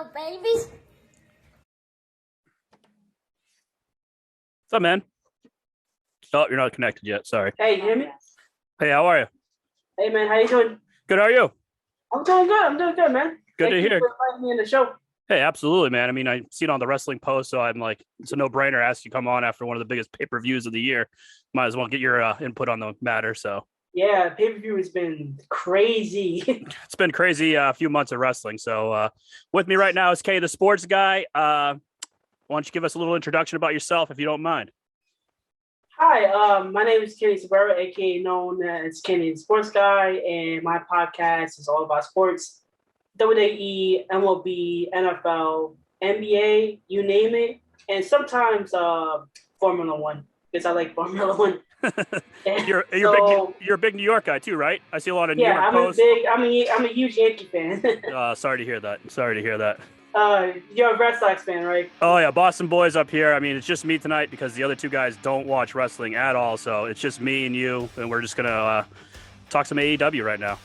up, babies? What's up, man? Oh, you're not connected yet. Sorry. Hey, you hear me? Hey, how are you? Hey, man, how you doing? Good. How are you? I'm doing good. I'm doing good, man. Good Thank to you hear. for inviting me in the show. Hey, absolutely, man. I mean, I seen on the wrestling post, so I'm like, it's a no-brainer. Ask you come on after one of the biggest pay-per-views of the year. Might as well get your input on the matter. So Yeah, pay-per-view has been crazy. it's been crazy few months of wrestling. So with me right now is Kay, the sports guy. Why don't you give us a little introduction about yourself, if you don't mind? Hi, my name is Kenny Sabera, aka known as Kenny the Sports Guy, and my podcast is all about sports. WWE, MLB, NFL, NBA, you name it, and sometimes Formula One, because I like Formula One. you're a big New York guy too, right? I see a lot of New York posts. I'm a huge Yankee fan. Sorry to hear that. You're a Red Sox fan, right? Oh yeah, Boston boys up here. I mean, it's just me tonight because the other two guys don't watch wrestling at all. So it's just me and you, and we're just gonna talk some AEW right now.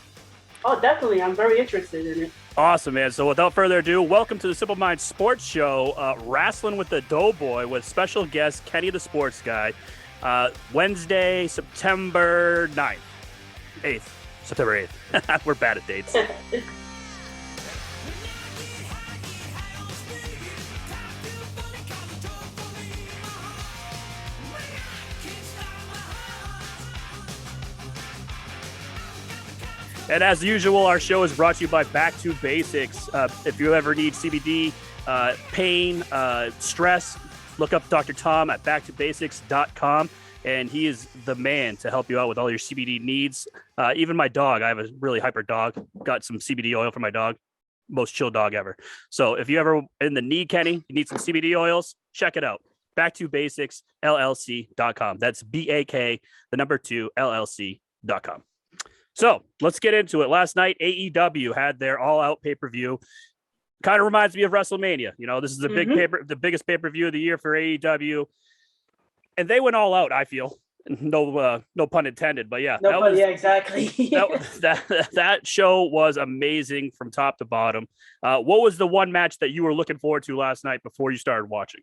Oh, definitely. I'm very interested in it. Awesome, man. So without further ado, welcome to the Simple Mind Sports Show, Wrastlin with the DoughBoy with special guest Kenny the Sports Guy. Wednesday, September 9th. 8th. September 8th. We're bad at dates. And as usual, our show is brought to you by Back to Basics. If you ever need CBD, pain, stress, look up Dr. Tom at backtobasics.com. And he is the man to help you out with all your CBD needs. Even my dog, I have a really hyper dog, got some CBD oil for my dog. Most chill dog ever. So if you ever in the need, Kenny, you need some CBD oils, check it out. Backtobasicsllc.com. That's BAK, the number 2, LLC.com. So let's get into it. Last night, AEW had their All Out pay-per-view. Kind of reminds me of WrestleMania. You know, this is the the biggest pay-per-view of the year for AEW, and they went all out. I feel no pun intended, but yeah, yeah, exactly. that show was amazing from top to bottom. What was the one match that you were looking forward to last night before you started watching?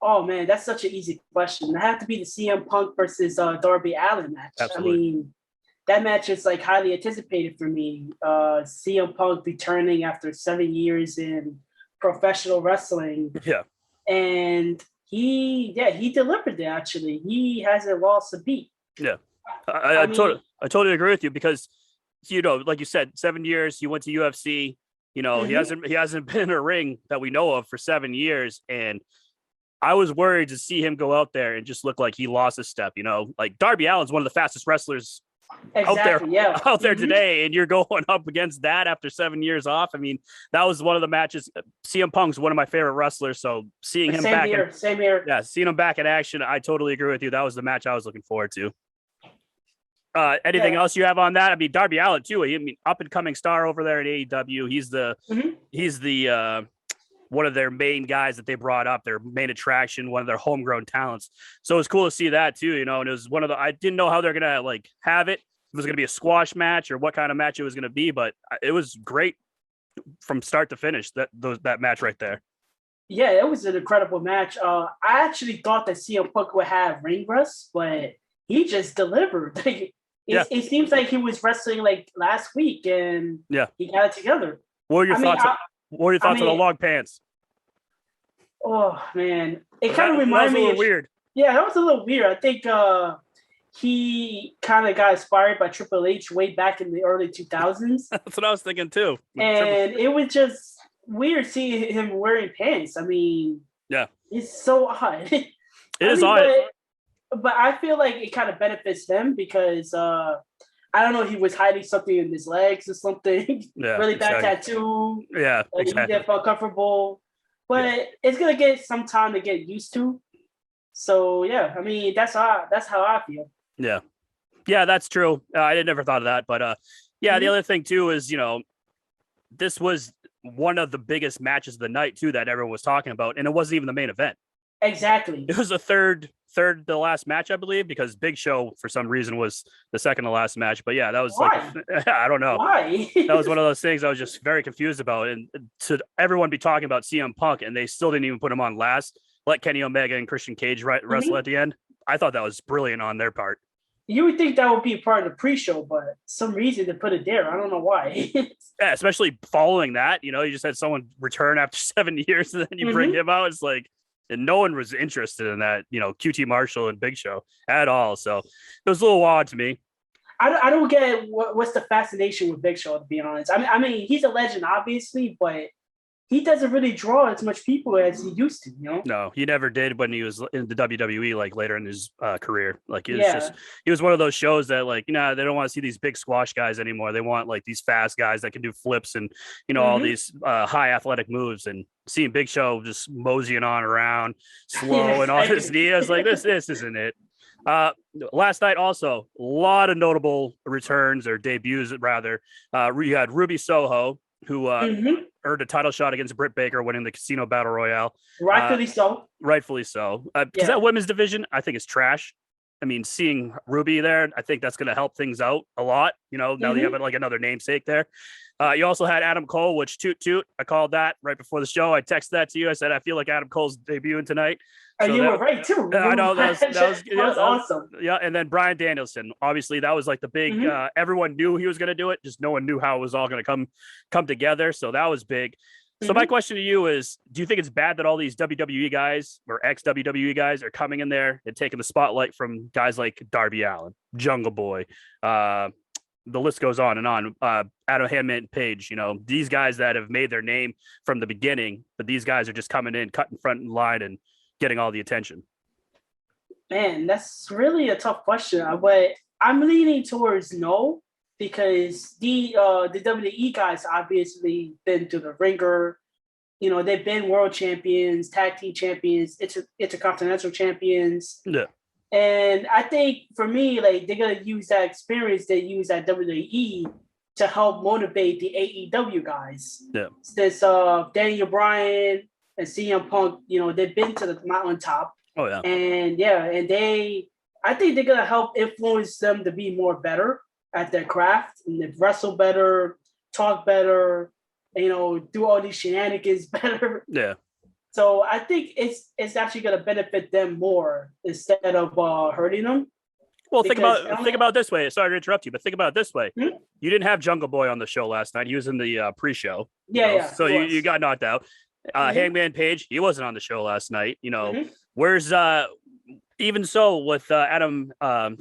Oh man, that's such an easy question. It had to be the CM Punk versus Darby Allin match. Absolutely. I mean, that match is like highly anticipated for me. CM Punk returning after 7 years in professional wrestling. Yeah. And he delivered it actually. He hasn't lost a beat. Yeah. I totally agree with you because, you know, like you said, 7 years, he went to UFC, you know, he hasn't been in a ring that we know of for 7 years. And I was worried to see him go out there and just look like he lost a step, you know, like Darby Allin's one of the fastest wrestlers out there today, and you're going up against that after 7 years off. I mean, that was one of the matches. CM Punk's one of my favorite wrestlers, so seeing him same here. Yeah, seeing him back in action, I totally agree with you. That was the match I was looking forward to. Anything else you have on that? I mean, Darby Allin too. I mean, up and coming star over there at AEW. He's the one of their main guys that they brought up, their main attraction, one of their homegrown talents. So it's cool to see that too, you know, and it was I didn't know how they're going to like have it. If it was going to be a squash match or what kind of match it was going to be, but it was great from start to finish, that match right there. Yeah, it was an incredible match. I actually thought that CM Punk would have ring rust, but he just delivered. It seems like he was wrestling like last week and he got it together. What were your thoughts on the long pants? Oh man, it kind of reminded me of weird. Yeah, that was a little weird. I think he kind of got inspired by Triple H way back in the early 2000s. That's what I was thinking too. And it was just weird seeing him wearing pants. I mean, yeah, it's so odd. It is odd. But I feel like it kind of benefits them because I don't know, he was hiding something in his legs or something. Yeah, really bad tattoo. Yeah, like exactly. He didn't feel comfortable. But it's gonna get some time to get used to. So yeah, I mean that's how I feel. Yeah, that's true. I never thought of that, but the other thing too is, you know, this was one of the biggest matches of the night too that everyone was talking about, and it wasn't even the main event. Exactly. It was the third to the last match, I believe, because Big Show for some reason was the second to last match. But yeah, that was Why? like I don't know. Why? That was one of those things I was just very confused about. And to everyone be talking about CM Punk and they still didn't even put him on last, let Kenny Omega and Christian Cage wrestle at the end. I thought that was brilliant on their part. You would think that would be part of the pre-show, but some reason to put it there. I don't know why. Yeah, especially following that, you just had someone return after 7 years and then you bring him out. It's like, and no one was interested in that, QT Marshall and Big Show at all. So it was a little odd to me. I don't get what's the fascination with Big Show, to be honest. I mean, he's a legend, obviously, but he doesn't really draw as much people as he used to, No, he never did when he was in the WWE, like later in his career. Like he was one of those shows that like, they don't want to see these big squash guys anymore. They want like these fast guys that can do flips and, all these high athletic moves. And seeing Big Show just moseying on around slow and on his knee, I was like, this isn't it. Last night also a lot of notable returns or debuts rather. We had Ruby Soho, who earned a title shot against Britt Baker, winning the Casino Battle Royale. Rightfully so. Rightfully so. Because that women's division, I think, is trash. I mean, seeing Ruby there, I think that's going to help things out a lot. Now that you have like another namesake there. You also had Adam Cole, which toot. I called that right before the show. I texted that to you. I said, I feel like Adam Cole's debuting tonight. So you were right too. I know that was awesome. Yeah, and then Bryan Danielson. Obviously, that was like the big. Everyone knew he was going to do it. Just no one knew how it was all going to come together. So that was big. So my question to you is: do you think it's bad that all these WWE guys or ex WWE guys are coming in there and taking the spotlight from guys like Darby Allin, Jungle Boy? The list goes on and on. Adam Hangman Page, these guys that have made their name from the beginning, but these guys are just coming in, cutting front in line, and getting all the attention. Man, that's really a tough question, but I'm leaning towards no, because the WWE guys obviously been to the ringer. They've been world champions, tag team champions, intercontinental champions. Yeah. And I think for me, like they're gonna use that experience they use at WWE to help motivate the AEW guys. Yeah. Since Daniel Bryan and CM Punk, they've been to the mountaintop. Oh yeah. And I think they're gonna help influence them to be more better at their craft and they wrestle better, talk better, do all these shenanigans better. Yeah. So I think it's actually going to benefit them more instead of hurting them. Well, think about it this way. Sorry to interrupt you, but think about it this way. Hmm? You didn't have Jungle Boy on the show last night. He was in the pre-show. Yeah. So you got knocked out. Hangman Page, he wasn't on the show last night. Where's even so with Adam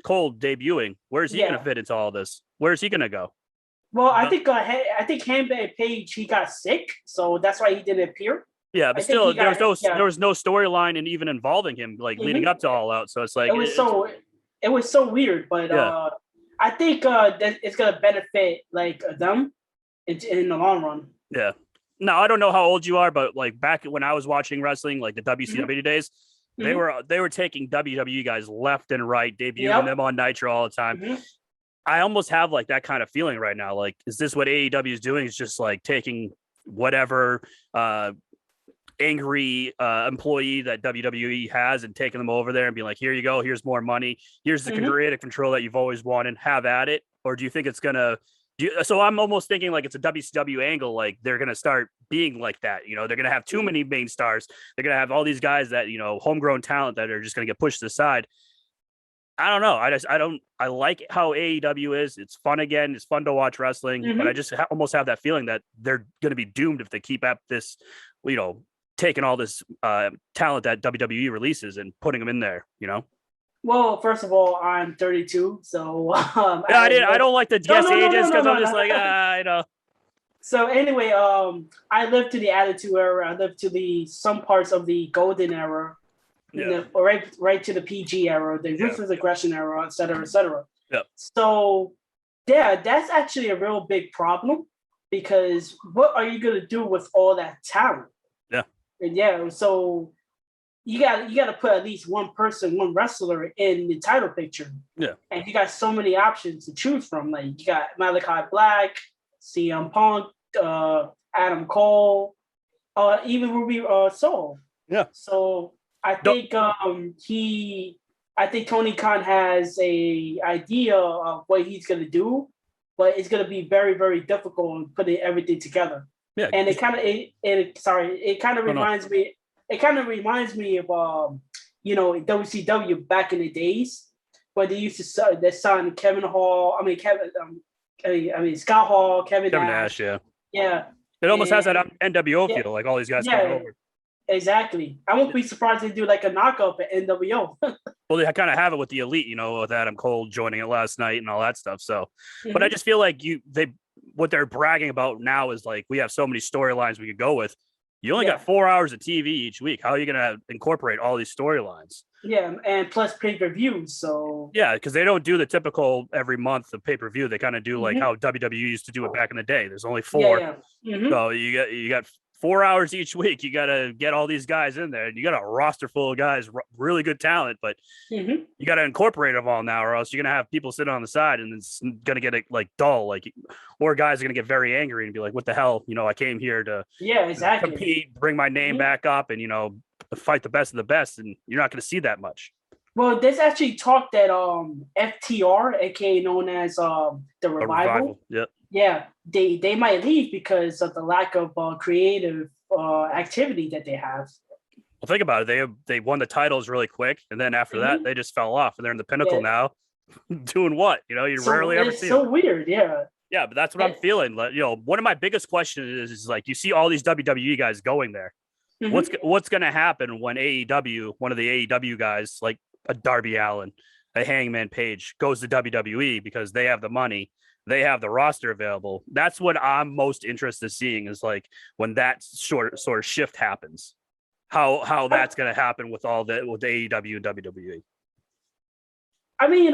Cole debuting, where's he going to fit into all this? Where's he going to go? Well, I think Hangman Page, he got sick, so that's why he didn't appear. Yeah, but still, there was no storyline and even involving him leading up to All Out. So it's like it was so weird. But I think that it's gonna benefit like them in the long run. Yeah. Now I don't know how old you are, but like back when I was watching wrestling, like the WCW days, they were taking WWE guys left and right, debuting them on Nitro all the time. I almost have like that kind of feeling right now. Like, is this what AEW is doing? Is just like taking whatever angry employee that WWE has and taking them over there and be like, here you go, here's more money, here's the creative control that you've always wanted, have at it? Or do you think it's gonna so I'm almost thinking like it's a WCW angle, like they're gonna start being like that, they're gonna have too many main stars, they're gonna have all these guys that homegrown talent that are just gonna get pushed aside. I don't know. I like how AEW is. It's fun again. It's fun to watch wrestling, but I just almost have that feeling that they're going to be doomed if they keep up this, taking all this talent that WWE releases and putting them in there, Well, first of all, I'm 32, so I don't like to guess ages because I'm just like, I know. So anyway, I lived to the Attitude Era. I lived to some parts of the Golden Era. Right to the PG era, the ruthless aggression era, et cetera, et cetera. Yeah. So, that's actually a real big problem because what are you going to do with all that talent? Yeah. And so you got to put at least one wrestler in the title picture. Yeah. And you got so many options to choose from. Like you got Malachi Black, CM Punk, Adam Cole, even Ruby Soho. Yeah. So I think I think Tony Khan has a idea of what he's gonna do, but it's gonna be very, very difficult in putting everything together. Yeah, And it kind of reminds me. It kind of reminds me of WCW back in the days when they used to sign Kevin Hall. Scott Hall, Kevin Nash. Yeah. It almost has that NWO feel, like all these guys coming over. Exactly. I won't be surprised if they do like a knockoff at NWO. Well, they kind of have it with the Elite, with Adam Cole joining it last night and all that stuff. So, but I just feel like what they're bragging about now is like, we have so many storylines we could go with. You only got 4 hours of TV each week. How are you going to incorporate all these storylines? Yeah, and plus pay-per-views. So yeah, because they don't do the typical every month of pay-per-view. They kind of do like how WWE used to do it back in the day. There's only 4. So you got 4 hours each week. You got to get all these guys in there. You got a roster full of guys, really good talent, but you got to incorporate them all now, or else you're going to have people sitting on the side and it's going to get like dull. Like, or guys are going to get very angry and be like, what the hell? I came here to compete, bring my name back up and, fight the best of the best. And you're not going to see that much. Well, there's actually talk that FTR, aka known as the Revival. Yep. Yeah, they might leave because of the lack of creative activity that they have. Well, think about it. They won the titles really quick, and then after that, they just fell off, and they're in the Pinnacle now, doing what? You rarely ever see. It's so weird, yeah. Yeah, but that's what I'm feeling. One of my biggest questions is like, you see all these WWE guys going there. What's going to happen when AEW, one of the AEW guys, like a Darby Allin, a Hangman Page, goes to WWE because they have the money, they have the roster available? That's what I'm most interested in seeing, is like when that sort of shift happens, how that's going to happen with AEW and WWE. I mean,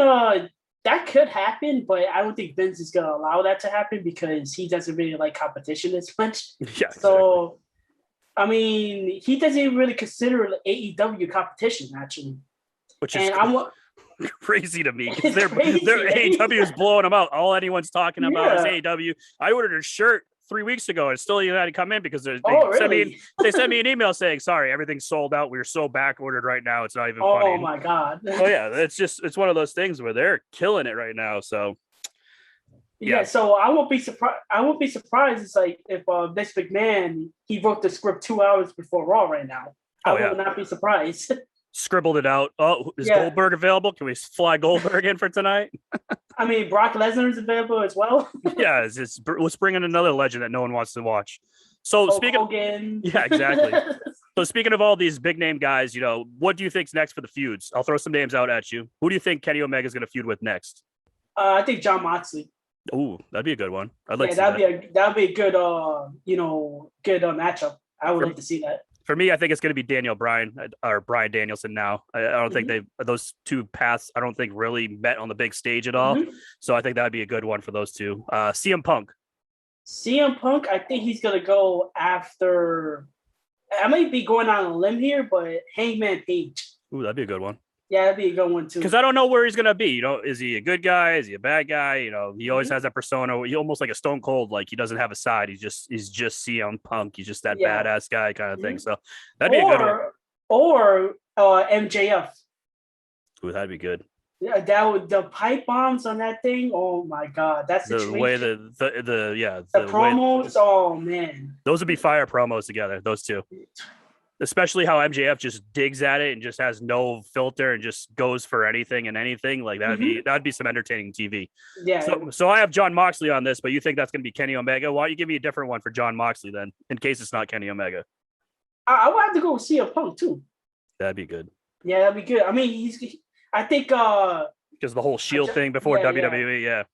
that could happen, but I don't think Vince is going to allow that to happen because he doesn't really like competition as much. Yeah. So, exactly. I mean, he doesn't even really consider AEW competition, actually. Which is crazy to me, because their AEW is blowing them out. All anyone's talking about is AEW. I ordered a shirt 3 weeks ago and still had to come in because they sent me an email saying, sorry, everything's sold out. We're so back ordered right now. It's not even funny. Oh my God. Oh yeah. It's one of those things where they're killing it right now. So yeah. So I won't be surprised. It's like if Vince McMahon, he wrote the script 2 hours before Raw right now. I will not be surprised. Scribbled it out. Oh, is Goldberg available? Can we fly Goldberg in for tonight? I mean, Brock Lesnar is available as well. Yeah, let's bring in another legend that no one wants to watch. So Hogan. Yeah, exactly. So speaking of all these big name guys, what do you think's next for the feuds? I'll throw some names out at you. Who do you think Kenny Omega is going to feud with next? I think Jon Moxley. Ooh, that'd be a good one. I'd like to see that'd be a good good matchup. I would like to see that. For me, I think it's going to be Bryan or Bryan Danielson now. I don't think those two paths, I don't think really met on the big stage at all. So I think that'd be a good one for those two. CM Punk. I think he's going to go after, I might be going on a limb here, but Hangman Page. Ooh, that'd be a good one. Yeah, that'd be a good one too. Because I don't know where he's gonna be. Is he a good guy? Is he a bad guy? He always has that persona. He almost like a Stone Cold, like he doesn't have a side. He's just CM Punk. He's just that badass guy kind of thing. So that'd be a good one. Or MJF. Ooh, that'd be good. Yeah, the pipe bombs on that thing. Oh my God, that's the way the promos. Oh man, those would be fire promos together. Those two. Especially how MJF just digs at it and just has no filter and just goes for anything and anything. Like that'd be some entertaining TV. Yeah. So I have Jon Moxley on this, but you think that's going to be Kenny Omega? Why don't you give me a different one for Jon Moxley then, in case it's not Kenny Omega? I would have to go with CM Punk too. That'd be good. Yeah, that'd be good. I mean, I think because the whole Shield thing before WWE.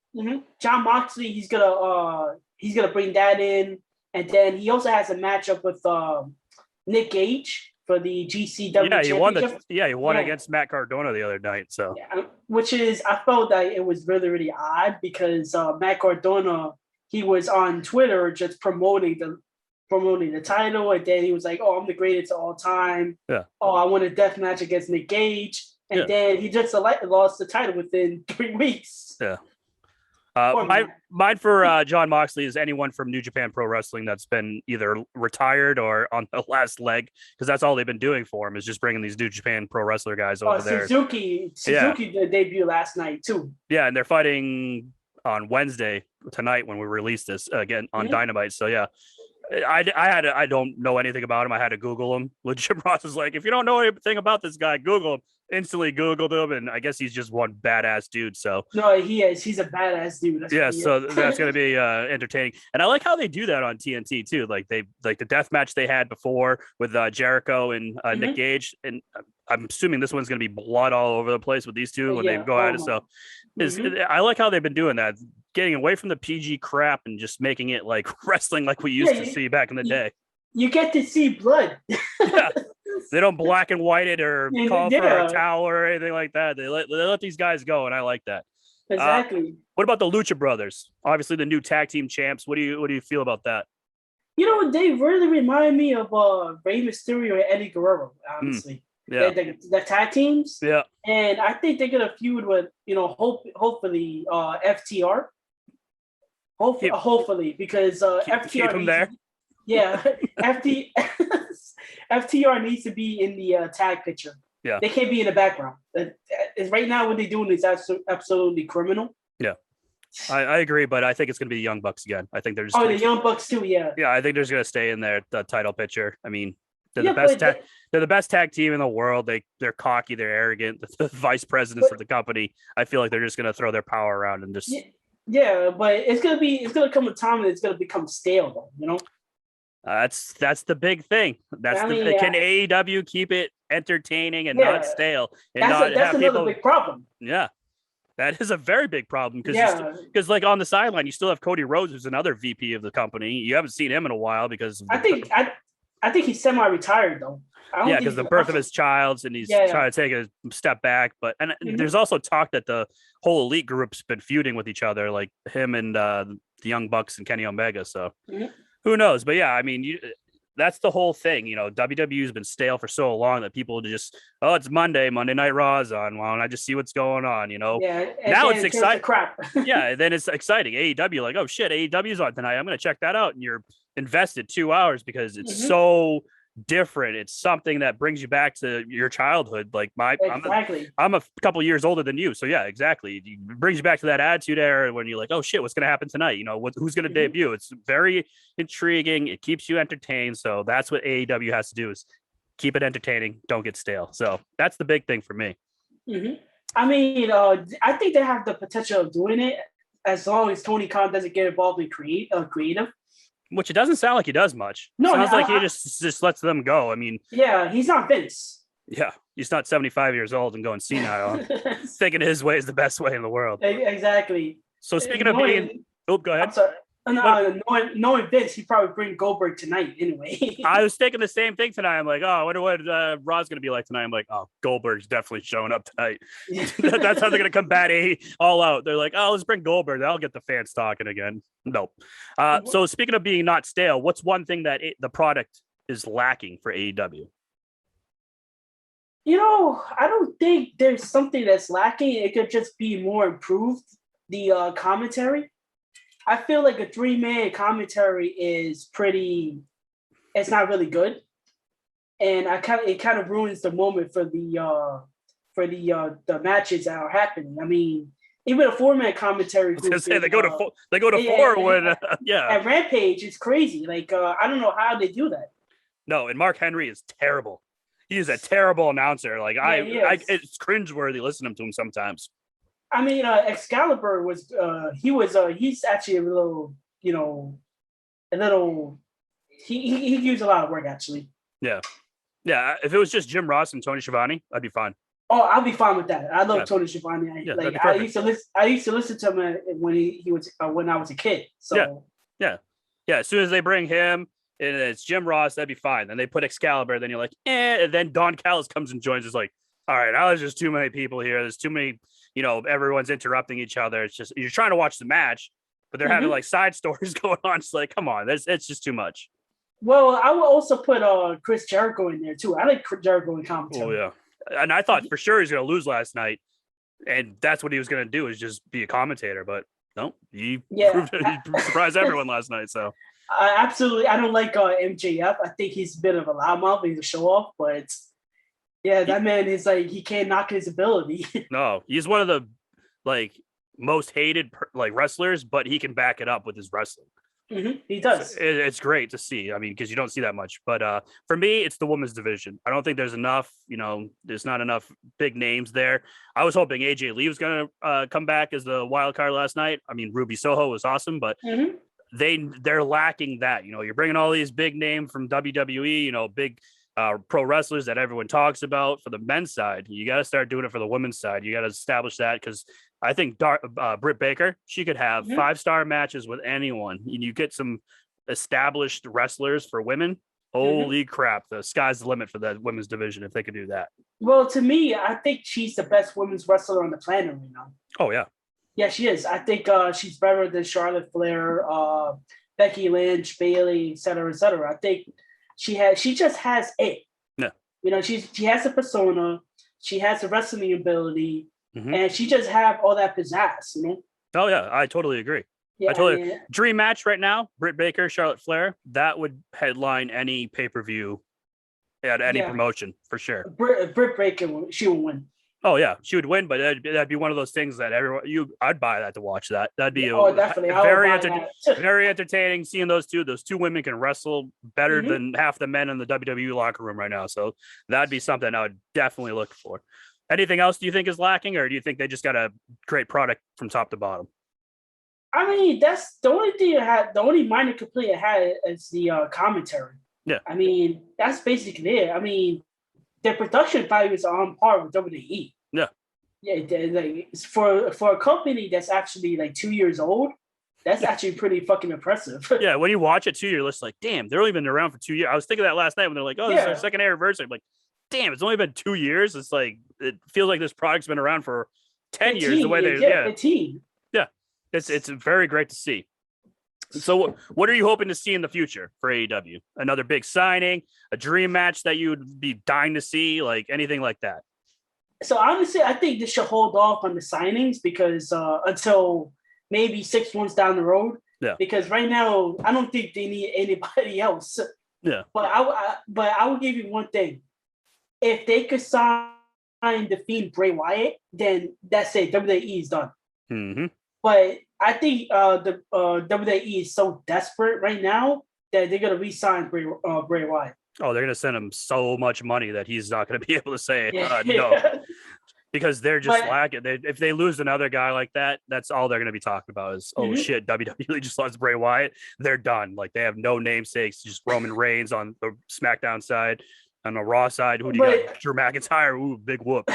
Jon Moxley, he's gonna bring that in, and then he also has a matchup with Nick Gage for the GCW championship. He won against Matt Cardona the other night. So which is, I felt that it was really, really odd because Matt Cardona, he was on Twitter just promoting the title, and then he was like, "Oh, I'm the greatest of all time. Yeah. Oh, I won a death match against Nick Gage," and then he just lost the title within 3 weeks. Yeah. Mine for John Moxley is anyone from New Japan Pro Wrestling that's been either retired or on the last leg, because that's all they've been doing for him is just bringing these New Japan Pro Wrestler guys over there. Suzuki did debut last night too. Yeah, and they're fighting on Wednesday tonight when we release this again on Dynamite. So yeah, I don't know anything about him. I had to Google him. Jim Ross was like, if you don't know anything about this guy, Google him. Instantly Googled him, and I guess he's just one badass dude. So no, he is. He's a badass dude. So that's gonna be entertaining. And I like how they do that on TNT too. Like the death match they had before with Jericho and Nick Gage, and I'm assuming this one's gonna be blood all over the place with these two when they go at it. So I like how they've been doing that, getting away from the PG crap and just making it like wrestling like we used to see back in the day. You get to see blood. Yeah. They don't black and white it or call for a towel or anything like that. They let these guys go, and I like that. Exactly. What about the Lucha Brothers? Obviously, the new tag team champs. What do you feel about that? You know, they really remind me of Rey Mysterio and Eddie Guerrero. Honestly, the tag teams. Yeah, and I think they're gonna feud with hopefully FTR. Hopefully, because FTR keep them there. Yeah, FTR needs to be in the tag picture. Yeah, they can't be in the background. Right now, what they're doing is absolutely criminal. Yeah, I agree, but I think it's going to be the Youngbucks again. I think they're just the Youngbucks too. Yeah, I think they're just going to stay in there, the title picture. I mean, they're the best they're the best tag team in the world. They're cocky, they're arrogant. The vice presidents of the company. I feel like they're just going to throw their power around and just. Yeah, but it's gonna come a time and it's gonna become stale, though. You know. That's the big thing. Can AEW keep it entertaining and not stale? And that's another big problem. Yeah, that is a very big problem because like on the sideline, you still have Cody Rhodes, who's another VP of the company. You haven't seen him in a while because I think he's semi-retired though. Because the birth of his child, and he's trying to take a step back. But there's also talk that the whole elite group's been feuding with each other, like him and the Youngbucks and Kenny Omega. So. Who knows? But yeah, I mean, that's the whole thing. You know, WWE's been stale for so long that people just, it's Monday Night Raw is on. Well, and I just see what's going on, you know. Yeah, now it's exciting. Crap. Yeah, then it's exciting. AEW, like, oh shit, AEW's on tonight. I'm going to check that out. And you're invested 2 hours because it's so different. It's something that brings you back to your childhood. Like I'm a couple years older than you, so yeah, exactly. It brings you back to that attitude era when you're like, oh shit, what's gonna happen tonight? You know, who's gonna debut? It's very intriguing. It keeps you entertained. So that's what AEW has to do, is keep it entertaining. Don't get stale. So that's the big thing for me. I mean, I think they have the potential of doing it as long as Tony Khan doesn't get involved in creative. Which it doesn't sound like he does much. No, sounds like he just lets them go. I mean, yeah, he's not Vince. Yeah, he's not 75 years old and going senile, thinking his way is the best way in the world. Exactly. So speaking of being, go ahead. I'm sorry. Knowing Vince, he'd probably bring Goldberg tonight anyway. I was thinking the same thing tonight. I'm like, I wonder what Raw's going to be like tonight. I'm like, Goldberg's definitely showing up tonight. That's how they're going to combat All Out. They're like, let's bring Goldberg. That'll get the fans talking again. Nope. So speaking of being not stale, what's one thing that the product is lacking for AEW? You know, I don't think there's something that's lacking. It could just be more improved. The commentary. I feel like a 3-man commentary is it's not really good. And it kind of ruins the moment for the matches that are happening. I mean, even a 4-man commentary. I was gonna say they go to 4 when At Rampage, it's crazy. Like I don't know how they do that. No, and Mark Henry is terrible. He is a terrible announcer. Like it's cringeworthy listening to him sometimes. I mean, Excalibur he's actually a little, he used a lot of work actually. Yeah. Yeah. If it was just Jim Ross and Tony Schiavone, I'd be fine. Oh, I'll be fine with that. I love Tony Schiavone. I used to listen to him when he was when I was a kid. So yeah. As soon as they bring him and it's Jim Ross, that'd be fine. Then they put Excalibur, then you're like, and then Don Callis comes and joins. It's like, all right, now there's just too many people here. There's too many, everyone's interrupting each other. It's just, you're trying to watch the match, but they're having like side stories going on. It's like, come on, it's just too much. Well, I would also put Chris Jericho in there too. I like Chris Jericho in commentary. Oh yeah, and I thought for sure he's going to lose last night, and that's what he was going to do, is just be a commentator. But No, he Yeah, surprised everyone last night. So absolutely. I don't like MJF. I think he's a bit of a loudmouth. He's a show off, but yeah, that man is like he can't knock his ability. no, he's one of the like most hated like wrestlers, but he can back it up with his wrestling. He does. It's great to see. I mean, because you don't see that much. But for me, it's the women's division. I don't think there's enough. There's not enough big names there. I was hoping AJ Lee was going to come back as the wild card last night. I mean, Ruby Soho was awesome, but they're lacking that. You're bringing all these big names from WWE. Big pro wrestlers that everyone talks about for the men's side. You got to start doing it for the women's side. You got to establish that because I think Britt Baker, she could have 5-star matches with anyone. You get some established wrestlers for women. Holy crap. The sky's the limit for that women's division if they could do that. Well, to me, I think she's the best women's wrestler on the planet right now. Oh, yeah. Yeah, she is. I think she's better than Charlotte Flair, Becky Lynch, Bayley, et cetera, et cetera. I think she just has it. Yeah. She has a persona, she has a wrestling ability, and she just have all that pizzazz, Oh yeah, I totally agree. Yeah, dream match right now, Britt Baker, Charlotte Flair, that would headline any pay-per-view at any promotion for sure. Britt Baker, she will win. Oh yeah, she would win, but that'd be one of those things that I'd buy that to watch that. That'd be definitely very entertaining seeing those two. Those two women can wrestle better than half the men in the WWE locker room right now. So that'd be something I would definitely look for. Anything else do you think is lacking, or do you think they just got a great product from top to bottom? I mean, that's the only thing the only minor complaint I had is the commentary. Yeah. I mean, that's basically it. I mean, their production value is on par with WWE. Yeah. Yeah, like for a company that's actually like 2 years old, that's actually pretty fucking impressive. Yeah, when you watch it too, you're just like, damn, they've only been around for 2 years. I was thinking that last night when they're like, oh, this is our second anniversary. I'm like, damn, it's only been 2 years. It's like it feels like this product's been around for 10 years. The way they 15. Yeah. It's very great to see. So what are you hoping to see in the future for AEW? Another big signing, a dream match that you would be dying to see, like anything like that? So honestly, I think they should hold off on the signings because until maybe 6 months down the road. Yeah. Because right now, I don't think they need anybody else. Yeah. But I will give you one thing. If they could sign the Fiend Bray Wyatt, then that's it. WWE is done. Mm-hmm. But I think the WWE is so desperate right now that they're gonna re-sign Bray Wyatt. Oh, they're gonna send him so much money that he's not gonna be able to say no, because they're just lacking. If they lose another guy like that, that's all they're gonna be talking about is shit. WWE just lost Bray Wyatt. They're done. Like they have no namesakes. Just Roman Reigns on the SmackDown side, on the Raw side. Who do you got? Drew McIntyre. Ooh, big whoop.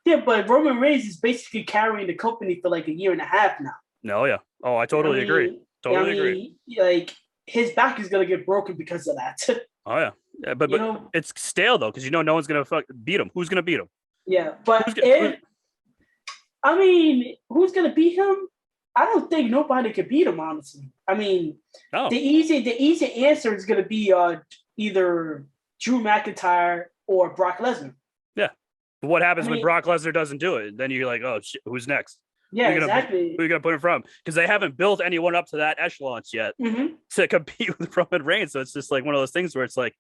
Yeah, but Roman Reigns is basically carrying the company for like a year and a half now. No, yeah. Oh, I totally agree. Totally agree. Like his back is gonna get broken because of that. Oh yeah, but it's stale though because no one's gonna beat him. Who's gonna beat him? Yeah, but who's gonna beat him? I don't think nobody could beat him. Honestly, I mean, the easy answer is gonna be either Drew McIntyre or Brock Lesnar. Yeah. But what happens when Brock Lesnar doesn't do it? Then you're like, oh, shit, who's next? Yeah, exactly. Who are you going to put him from? Because they haven't built anyone up to that echelon yet to compete with Roman Reigns. So it's just like one of those things where it's like,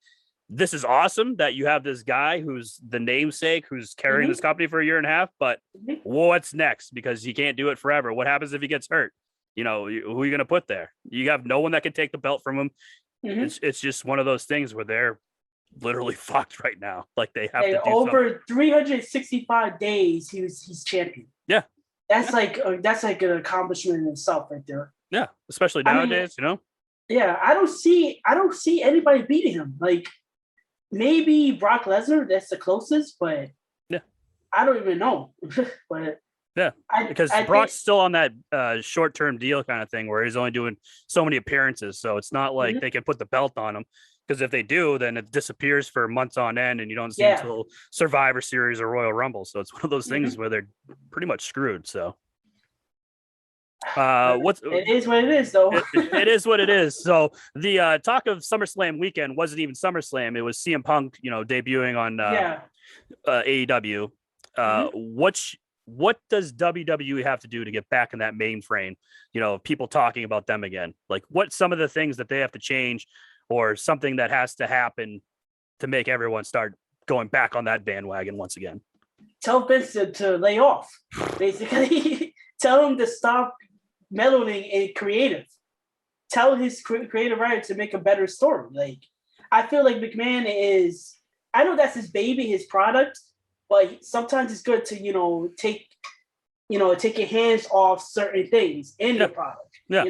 this is awesome that you have this guy who's the namesake, who's carrying this company for a year and a half. But what's next? Because he can't do it forever. What happens if he gets hurt? Who are you going to put there? You have no one that can take the belt from him. It's just one of those things where they're literally fucked right now. Like they have to do over something. 365 days he's champion. Yeah. That's like an accomplishment in itself right there. Yeah, especially nowadays, Yeah, I don't see anybody beating him. Like maybe Brock Lesnar, that's the closest, but I don't even know. But because Brock's still on that short-term deal kind of thing where he's only doing so many appearances, so it's not like they can put the belt on him. Because if they do, then it disappears for months on end, and you don't see it until Survivor Series or Royal Rumble. So it's one of those things where they're pretty much screwed. So, it is what it is, though. it is what it is. So the talk of SummerSlam weekend wasn't even SummerSlam; it was CM Punk, debuting on AEW. what does WWE have to do to get back in that mainframe? People talking about them again. Like, what some of the things that they have to change, or something that has to happen to make everyone start going back on that bandwagon once again? Tell Vince to lay off, basically. Tell him to stop meddling in creative. Tell his creative writer to make a better story. Like, I feel like McMahon is, I know that's his baby, his product, but sometimes it's good to, take your hands off certain things in the product. Yeah.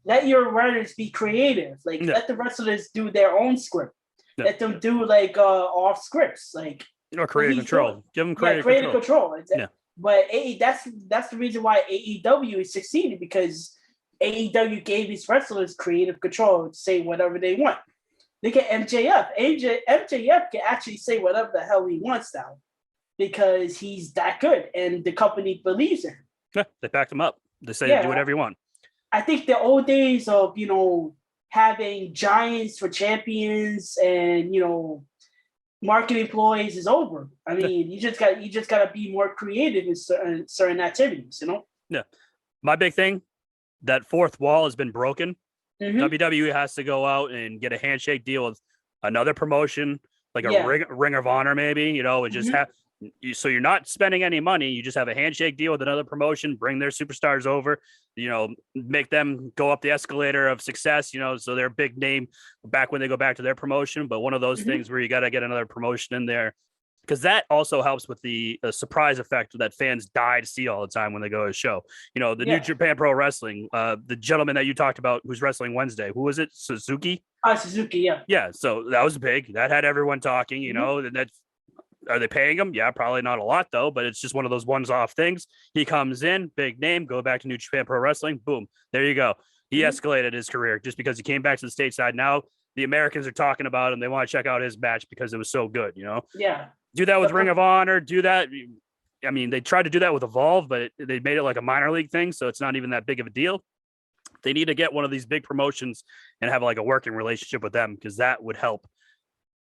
Let your writers be creative. Like, let the wrestlers do their own script. Yeah. Let them do like off scripts, like, or creative control. Give them creative control. Yeah. But that's the reason why AEW is succeeding, because AEW gave these wrestlers creative control to say whatever they want. Look at MJF. MJF can actually say whatever the hell he wants now, because he's that good and the company believes in him. Yeah, they backed him up. They say do whatever you want. I think the old days of, having giants for champions and, marketing employees is over. I mean, you just got to be more creative in certain activities, Yeah. My big thing, that fourth wall has been broken. Mm-hmm. WWE has to go out and get a handshake deal with another promotion, like a Ring of Honor, maybe, and just have, so you're not spending any money. You just have a handshake deal with another promotion, bring their superstars over, make them go up the escalator of success, so they're a big name back when they go back to their promotion. But one of those things where you got to get another promotion in there, because that also helps with the surprise effect that fans die to see all the time when they go to a show. New Japan Pro Wrestling, the gentleman that you talked about who's wrestling Wednesday, who was it? Suzuki? Suzuki, yeah. Yeah, so that was big. That had everyone talking, and that's, are they paying him? Yeah, probably not a lot though, but it's just one of those ones-off things. He comes in, big name, go back to New Japan Pro Wrestling, boom, there you go. He escalated his career just because he came back to the stateside. Now the Americans are talking about him. They want to check out his match because it was so good, Yeah. Do that with Ring of Honor. Do that. I mean, they tried to do that with Evolve, but they made it like a minor league thing, so it's not even that big of a deal. They need to get one of these big promotions and have like a working relationship with them, because that would help.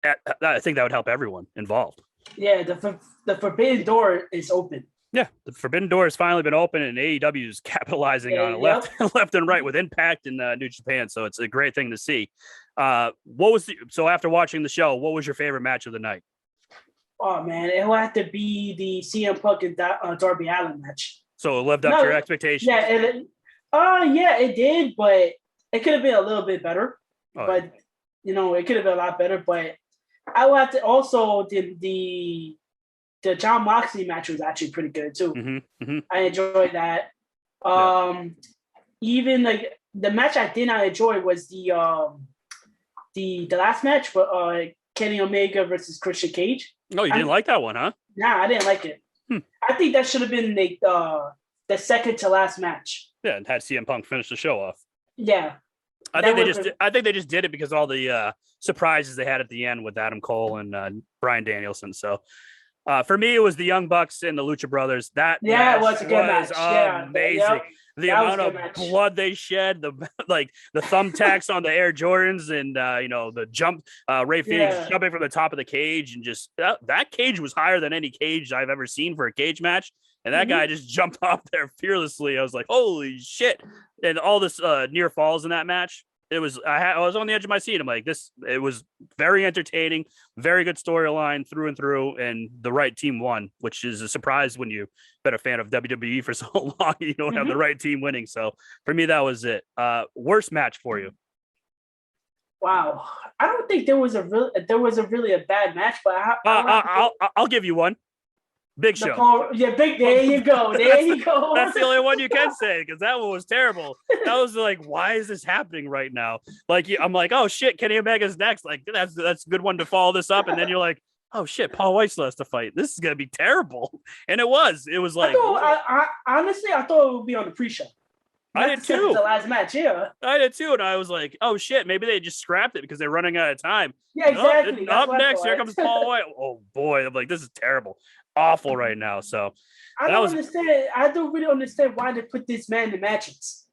I think that would help everyone involved. Yeah, the forbidden door is open. Yeah, the forbidden door has finally been open, and AEW is capitalizing on it left and right with Impact and New Japan. So it's a great thing to see. So after watching the show, what was your favorite match of the night? Oh man, it will have to be the CM Punk and Darby Allin match. So it lived up to your expectations. Yeah, it did, but it could have been a little bit better. It could have been a lot better. But I will have to also the John Moxley match was actually pretty good too. Mm-hmm, mm-hmm. I enjoyed that. Even like the match I did not enjoy was the last match, but Kenny Omega versus Christian Cage. No, you didn't like that one, huh? Nah, I didn't like it. I think that should have been the second to last match. Yeah, and had CM Punk finish the show off. Yeah. I think they just did it because all the surprises they had at the end with Adam Cole and Bryan Danielson. So for me, it was the Young Bucks and the Lucha Brothers. That it was a good match. Amazing. The amount of blood they shed, the thumbtacks on the Air Jordans, and the jump, Ray Phoenix jumping from the top of the cage, and just that cage was higher than any cage I've ever seen for a cage match. And that guy just jumped off there fearlessly. I was like, holy shit. And all this near falls in that match. I was on the edge of my seat. I'm like, it was very entertaining, very good storyline through and through, and the right team won, which is a surprise when you've been a fan of WWE for so long. You don't have the right team winning. So for me, that was it. Worst match for you? Wow, I don't think there was a really a bad match, but I'll give you one. Big Show. There you go. That's the only one you can say, because that one was terrible. That was like, why is this happening right now? Like, I'm like, oh shit, Kenny Omega's next. Like, that's a good one to follow this up. And then you're like, oh shit, Paul White still has to fight. This is gonna be terrible. And it was like, honestly, I thought it would be on the pre-show. I did too. The last match, yeah. I did too, and I was like, "Oh shit, maybe they just scrapped it because they're running out of time." Yeah, exactly. Up next, here comes Paul White. Oh boy, I'm like, this is terrible, awful right now. So I don't understand. I don't really understand why they put this man in the matches.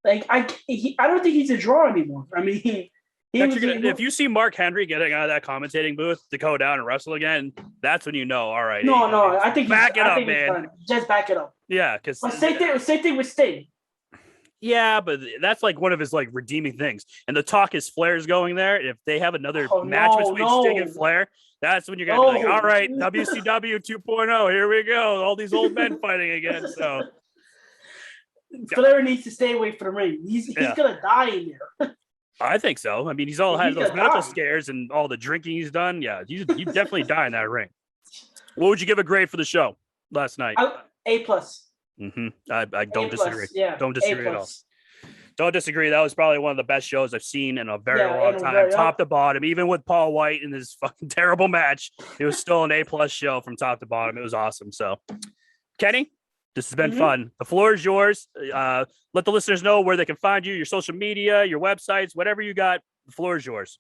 Like, I don't think he's a draw anymore. I mean, If you see Mark Henry getting out of that commentating booth to go down and wrestle again, that's when you know. All right. No, I think back it up, man. Just back it up. Yeah, because same thing with Sting. Yeah, but that's like one of his like redeeming things. And the talk is Flair's going there. If they have another match between Sting and Flair, that's when you're gonna be like, all right, WCW 2.0, here we go. All these old men fighting again. So Flair needs to stay away from the ring. He's gonna die in there. I think so. I mean, he's had those medical scares and all the drinking he's done. Yeah, you definitely die in that ring. What would you give a grade for the show last night? A+. Mm-hmm. I don't disagree. Yeah. Don't disagree at all. Don't disagree. That was probably one of the best shows I've seen in a very long time, top to bottom. Even with Paul White in his fucking terrible match, it was still an A+ show from top to bottom. It was awesome. So, Kenny, this has been fun. The floor is yours. Let the listeners know where they can find you, your social media, your websites, whatever you got. The floor is yours.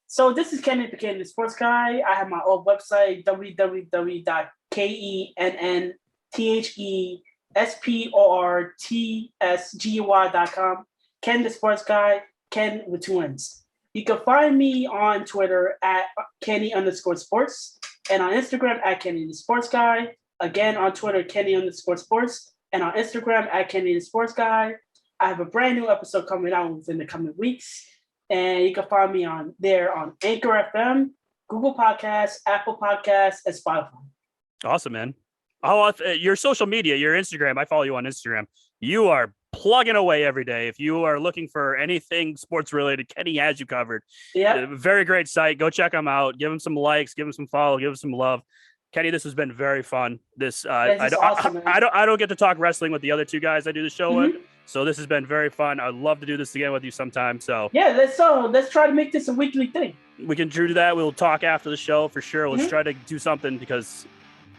So this is Kenny, the sports guy. I have my own website, www.KENNTHESPORTSGUY.com. Ken the sports guy, Ken with 2 N's. You can find me on Twitter at Kenny_sports and on Instagram at Kenny the sports guy. Again, on Twitter, Kenny_sports, and on Instagram at Kenny the sports guy. I have a brand new episode coming out within the coming weeks. And you can find me on Anchor FM, Google Podcasts, Apple Podcasts, and Spotify. Awesome, man. Your social media, your Instagram, I follow you on Instagram. You are plugging away every day. If you are looking for anything sports related, Kenny has you covered. Yeah. Very great site. Go check him out. Give him some likes, give him some follow, give him some love. Kenny, this has been very fun. Awesome, I don't get to talk wrestling with the other two guys I do the show with. So this has been very fun. I'd love to do this again with you sometime. So yeah, let's try to make this a weekly thing. We can do that. We'll talk after the show for sure. Let's try to do something because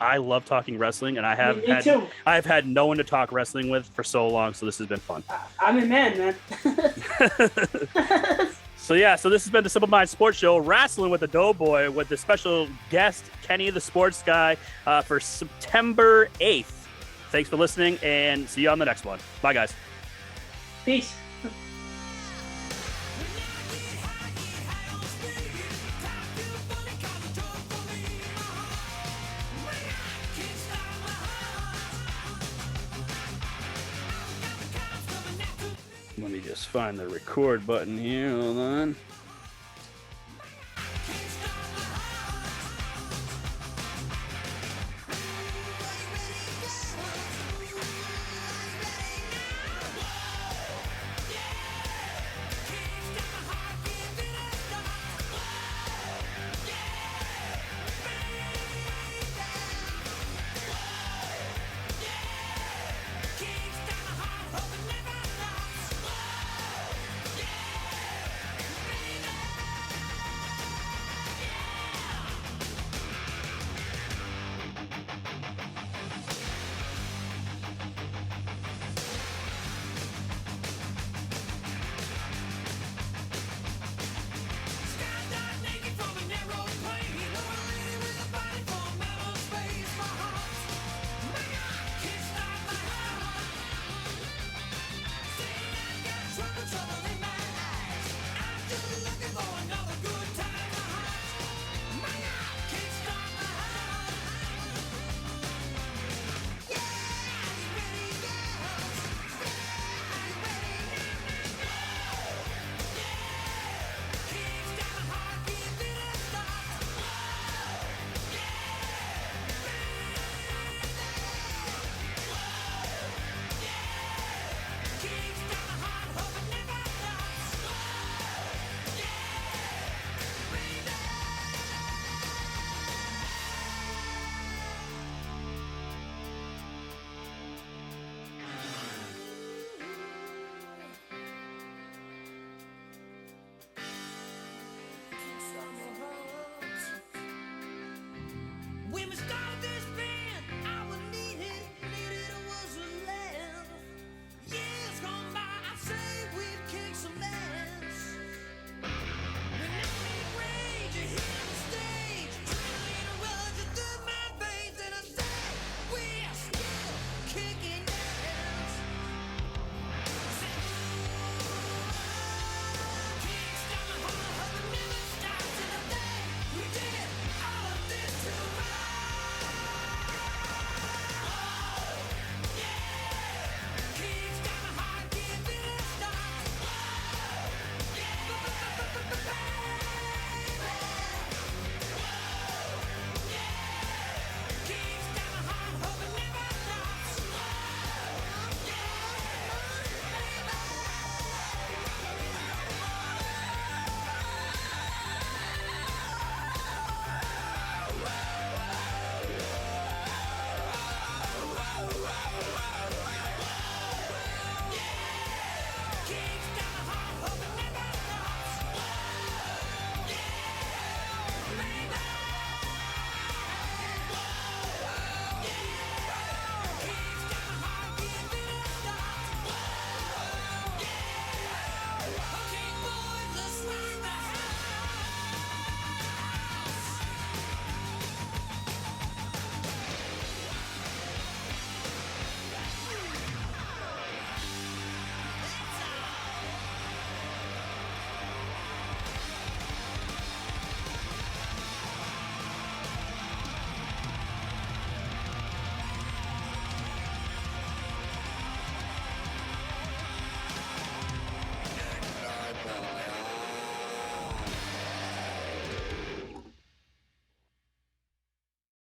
I love talking wrestling, and I've had no one to talk wrestling with for so long. So this has been fun. I'm a man. So this has been the Simple Mind Sports Show, Wrastlin with the DoughBoy with the special guest, Kenny the Sports Guy, for September 8th. Thanks for listening, and see you on the next one. Bye, guys. Peace. Let me just find the record button here. Hold on. We must start.